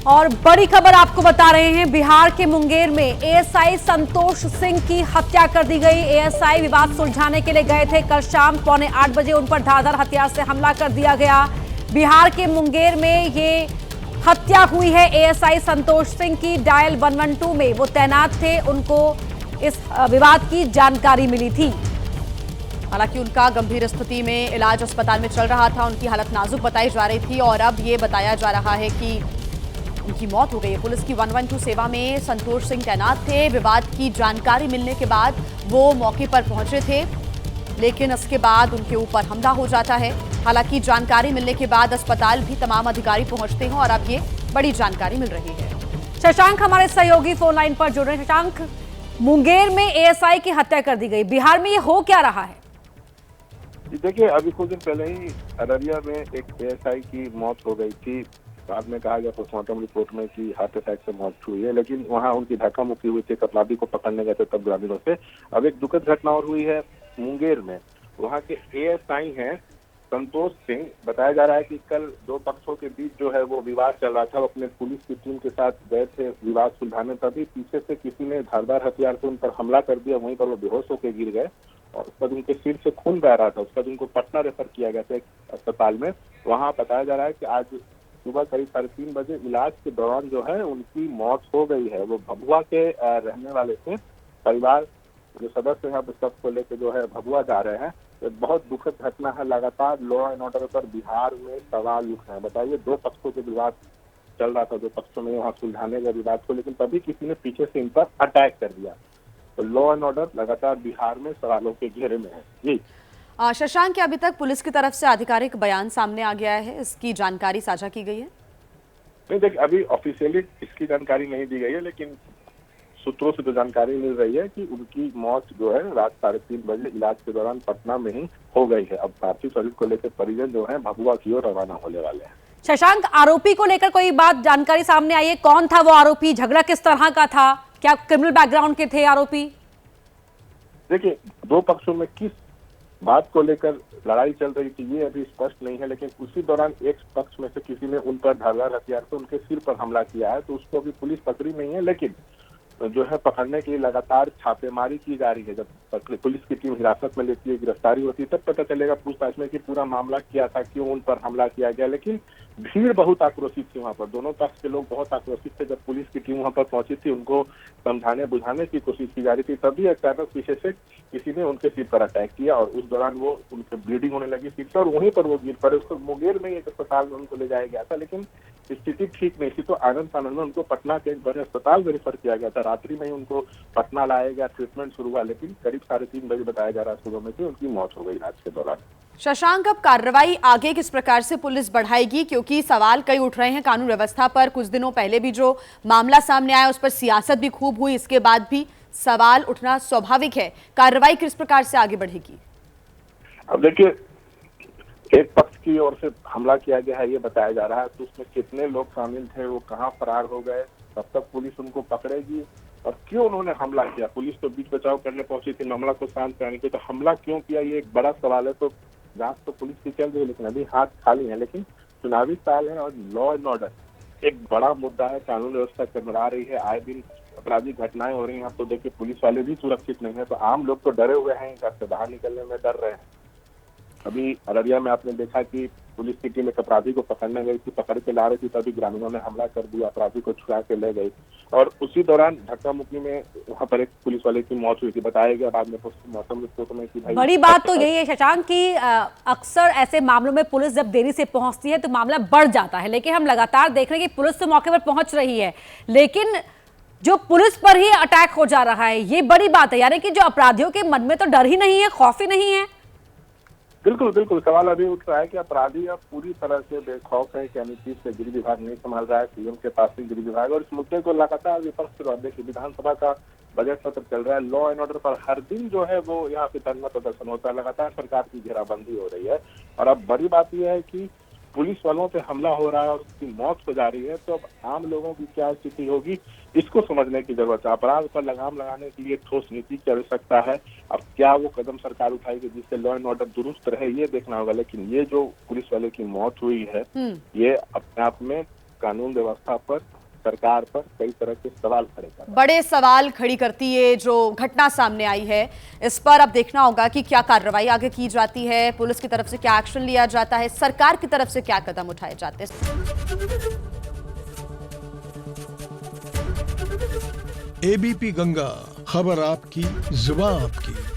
और बड़ी खबर आपको बता रहे हैं, बिहार के मुंगेर में एएसआई संतोष सिंह की हत्या कर दी गई। एएसआई विवाद सुलझाने के लिए गए थे। कल शाम 7:45 उन पर धारदार हथियार से हमला कर दिया गया। बिहार के मुंगेर में ये हत्या हुई है एएसआई संतोष सिंह की। डायल 112 में वो तैनात थे, उनको इस विवाद की जानकारी मिली थी। हालांकि उनका गंभीर स्थिति में इलाज अस्पताल में चल रहा था, उनकी हालत नाजुक बताई जा रही थी और अब ये बताया जा रहा है कि उनकी मौत हो गई है। पुलिस की 112 सेवा में संतोष सिंह तैनात थे। विवाद की जानकारी मिलने के बाद वो मौके पर पहुंचे थे, लेकिन इसके बाद उनके ऊपर हमला हो जाता है। हालांकि जानकारी मिलने के बाद अस्पताल भी तमाम अधिकारी पहुंचते हैं और अब ये बड़ी जानकारी मिल रही है। शशांक हमारे सहयोगी फोन लाइन पर जुड़ रहे हैं। शशांक, मुंगेर में एएसआई की हत्या कर दी गई, बिहार में ये हो क्या रहा है? देखिए, अभी कुछ दिन पहले ही अररिया में एक एएसआई की मौत हो गई थी। बाद में कहा गया पोस्टमार्टम रिपोर्ट में कि हार्ट अटैक से मौत हुई है, लेकिन वहां उनकी धक्का मुक्की हुई थी। अपराधी को पकड़ने गए थे तब ग्रामीणों से। अब एक दुखद घटना और हुई है मुंगेर में। वहां के एएसआई हैं संतोष सिंह। बताया जा रहा है कि कल दो पक्षों के बीच जो है वो विवाद चल रहा था। वो अपने पुलिस की टीम के साथ गए थे विवाद सुलझाने, तभी पीछे से किसी ने धारदार हथियार से उन पर हमला कर दिया। वहीं पर वो बेहोश होकर गिर गए और उसके बाद उनके सिर से खून बह रहा था। उसके बाद उनको पटना रेफर किया गया था एक अस्पताल में। वहां बताया जा रहा है कि आज सुबह करीब 3:30 बजे इलाज के दौरान जो है उनकी मौत हो गई है। वो भभुआ के रहने वाले थे। परिवार जो सदस्य हैं सबको लेकर जो है भभुआ जा रहे हैं। तो बहुत दुखद घटना है। लगातार लॉ एंड ऑर्डर पर बिहार में सवाल उठ रहे हैं। बताइए, दो पक्षों के विवाद चल रहा था, दो पक्षों में वहाँ सुलझाने का विवाद को, लेकिन तभी किसी ने पीछे से इन पर अटैक कर दिया। तो लॉ एंड ऑर्डर लगातार बिहार में सवालों के घेरे में है। जी शशांक, क्या अभी तक पुलिस की तरफ से आधिकारिक बयान सामने आ गया है, इसकी जानकारी साझा की गई है? नहीं, देखिए, अभी ऑफिशियली इसकी जानकारी नहीं दी गई है, लेकिन सूत्रों से जो जानकारी मिल रही है कि उनकी मौत जो है रात 3:30 बजे इलाज के दौरान पटना में ही हो गई है। अब पार्थिव शरीर को लेकर परिजन जो है भभुआ की ओर रवाना होने वाले हैं। शशांक, आरोपी को लेकर कोई बात जानकारी सामने आई है? कौन था वो आरोपी? झगड़ा किस तरह का था? क्या क्रिमिनल बैकग्राउंड के थे आरोपी? देखिए, दो पक्षों में किस बात को लेकर लड़ाई चल रही थी ये अभी स्पष्ट नहीं है, लेकिन उसी दौरान एक पक्ष में से किसी ने उन पर धारदार हथियार से उनके सिर पर हमला किया है। तो उसको अभी पुलिस पकड़ी नहीं है, लेकिन जो है पकड़ने के लिए लगातार छापेमारी की जा रही है। जब पुलिस की टीम हिरासत में लेती है, गिरफ्तारी होती है, तब पता चलेगा पूछताछ में कि पूरा मामला क्या था, क्यों उन पर हमला किया गया। लेकिन भीड़ बहुत आक्रोशित थी वहां पर। दोनों पक्ष के लोग बहुत आक्रोशित थे। जब पुलिस की टीम वहां पर पहुंची थी, उनको समझाने बुझाने की कोशिश की जा रही थी, तभी अचानक पीछे से किसी ने उनके सिर पर अटैक किया और उस दौरान वो उनके ब्लीडिंग होने लगी सिर से और वहीं पर वो गिर पड़े। उसको मुंगेर में एक अस्पताल में उनको ले जाया गया था, लेकिन स्थिति ठीक नहीं थी। तो आनंद फानंद में उनको पटना के एक बड़े अस्पताल में रेफर किया गया था। रात्रि में ही उनको पटना लाया गया, ट्रीटमेंट शुरू हुआ, लेकिन करीब 3:30 बजे बताया जा रहा है सुबह में कि उनकी मौत हो गई इलाज के दौरान। शशांक, अब कार्रवाई आगे किस प्रकार से पुलिस बढ़ाएगी? क्योंकि सवाल कई उठ रहे हैं कानून व्यवस्था पर। कुछ दिनों पहले भी जो मामला सामने आया उस पर सियासत भी खूब हुई, इसके बाद भी सवाल उठना स्वाभाविक है। कार्रवाई किस प्रकार से आगे बढ़ेगी? अब देखिए, एक पक्ष की ओर से हमला किया गया है ये बताया जा रहा है, तो उसमें कितने लोग शामिल थे, वो कहाँ फरार हो गए, तब तक पुलिस उनको पकड़ेगी और क्यों उन्होंने हमला किया। पुलिस तो बीच बचाव करने पहुंची थी मामला को शांत कराने के, तो हमला क्यों किया ये एक बड़ा सवाल है। तो जांच तो पुलिस की चल रही है, लेकिन अभी हाथ खाली है। लेकिन चुनावी साल है और लॉ एंड ऑर्डर एक बड़ा मुद्दा है। कानून व्यवस्था चरमरा रही है, आए दिन आपराधिक घटनाएं हो रही हैं। अब तो देखिए, पुलिस वाले भी सुरक्षित नहीं है, तो आम लोग तो डरे हुए हैं, घर से बाहर निकलने में डर रहे हैं। अभी अररिया में आपने देखा कि पुलिस की टीम एक अपराधी को पकड़ने गई थी, पकड़ के ला रही थी, तभी ग्रामीणों ने हमला कर दिया, अपराधी को छुड़ा के ले गई और उसी दौरान धक्का मुक्की में वहां पर एक पुलिस वाले की मौत हुई थी। बताया गया बाद में पोस्टमार्टम रिपोर्ट में कि भाई, बड़ी बात तो यही है शशांक कि अक्सर ऐसे मामलों में पुलिस जब देरी से पहुंचती है तो मामला बढ़ जाता है, लेकिन हम लगातार देख रहे हैं कि पुलिस तो मौके पर पहुंच रही है, लेकिन जो पुलिस पर ही अटैक हो जा रहा है, ये बड़ी बात है। यानी कि जो अपराधियों के मन में तो डर ही नहीं है, खौफ ही नहीं है। बिल्कुल बिल्कुल, सवाल अभी उठ रहा है कि अपराधी अब पूरी तरह से बेखौफ है। यानी चीज से गृह विभाग नहीं संभाल रहा है, सीएम के पास ही गृह विभाग, और इस मुद्दे को लगातार विपक्ष विरोध। देखिए, विधानसभा का बजट सत्र चल रहा है, लॉ एंड ऑर्डर पर हर दिन जो है वो यहाँ पे धरना प्रदर्शन होता है, लगातार सरकार की घेराबंदी हो रही है। और अब बड़ी बात यह है कि पुलिस वालों पे हमला हो रहा है और उसकी मौत हो जा रही है, तो अब आम लोगों की क्या स्थिति होगी इसको समझने की जरूरत है। अपराध पर लगाम लगाने के लिए ठोस नीति की आवश्यकता है। अब क्या वो कदम सरकार उठाएगी जिससे लॉ एंड ऑर्डर दुरुस्त रहे, ये देखना होगा। लेकिन ये जो पुलिस वाले की मौत हुई है, ये अपने आप में कानून व्यवस्था पर, सरकार पर कई तरह के सवाल खड़े कर रहा है। बड़े सवाल खड़ी करती है जो घटना सामने आई है। इस पर अब देखना होगा कि क्या कार्रवाई आगे की जाती है, पुलिस की तरफ से क्या एक्शन लिया जाता है, सरकार की तरफ से क्या कदम उठाए जाते हैं। एबीपी गंगा, खबर आपकी, जुबान आपकी।